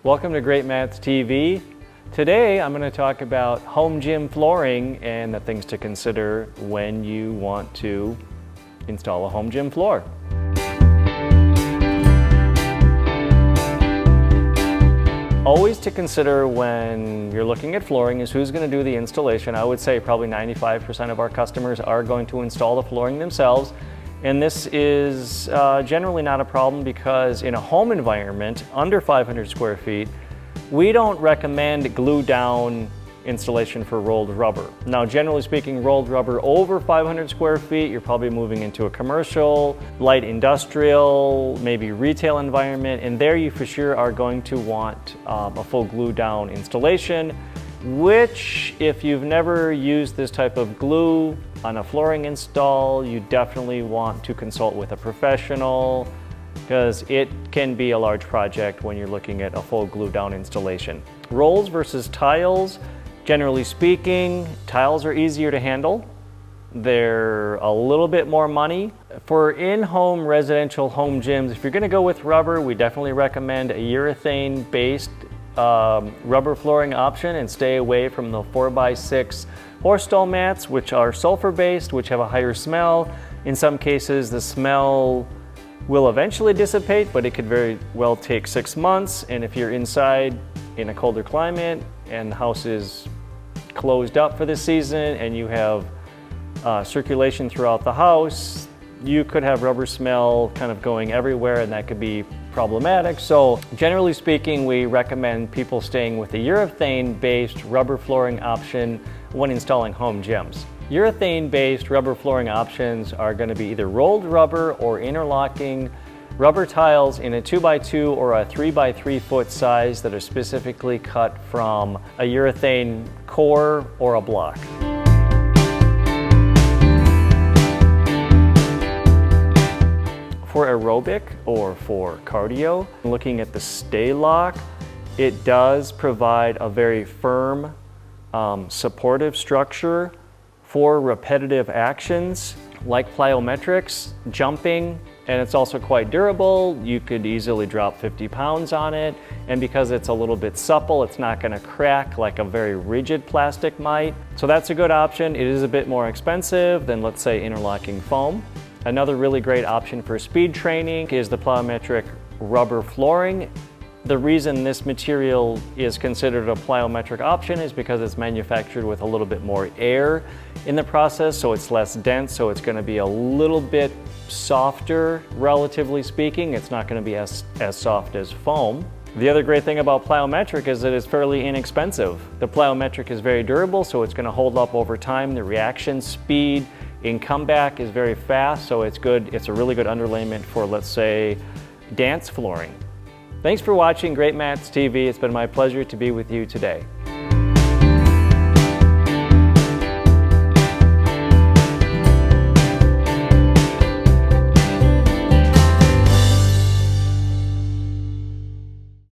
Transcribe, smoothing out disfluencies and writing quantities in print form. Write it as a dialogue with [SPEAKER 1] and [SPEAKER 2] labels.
[SPEAKER 1] Welcome to Great Mats TV. Today I'm going to talk about home gym flooring and the things to consider when you want to install a home gym floor. Always to consider when you're looking at flooring is who's going to do the installation. I would say probably 95% of our customers are going to install the flooring themselves. And this is generally not a problem because in a home environment under 500 square feet, we don't recommend glue down installation for rolled rubber. Now, generally speaking, rolled rubber over 500 square feet, you're probably moving into a commercial, light industrial, maybe retail environment, and there you for sure are going to want a full glue down installation, which if you've never used this type of glue on a flooring install, you definitely want to consult with a professional because it can be a large project when you're looking at a full glue down installation. Rolls versus tiles. Generally speaking, tiles are easier to handle. They're a little bit more money. For in-home residential home gyms, if you're going to go with rubber, we definitely recommend a urethane-based rubber flooring option and stay away from the 4x6 horse stall mats, which are sulfur-based, which have a higher smell. In some cases, the smell will eventually dissipate, but it could very well take 6 months. And if you're inside in a colder climate and the house is closed up for the season and you have circulation throughout the house, you could have rubber smell kind of going everywhere, and that could be problematic. So generally speaking, we recommend people staying with the urethane-based rubber flooring option when installing home gyms. Urethane-based rubber flooring options are going to be either rolled rubber or interlocking rubber tiles in a 2x2 or a 3x3 foot size that are specifically cut from a urethane core or a block. For aerobic or for cardio, looking at the stay lock, it does provide a very firm, supportive structure for repetitive actions like plyometrics, jumping, and it's also quite durable. You could easily drop 50 pounds on it, and because it's a little bit supple, it's not going to crack like a very rigid plastic might. So that's a good option. It is a bit more expensive than, let's say, interlocking foam. Another really great option for speed training is the plyometric rubber flooring. The reason this material is considered a plyometric option is because it's manufactured with a little bit more air in the process, so it's less dense, so it's going to be a little bit softer, relatively speaking. It's not going to be as soft as foam. The other great thing about plyometric is that it's fairly inexpensive. The plyometric is very durable, so it's going to hold up over time. The reaction speed in comeback is very fast, so it's good. It's a really good underlayment for, let's say, dance flooring. Thanks for watching Great Mats TV. It's been my pleasure to be with you today.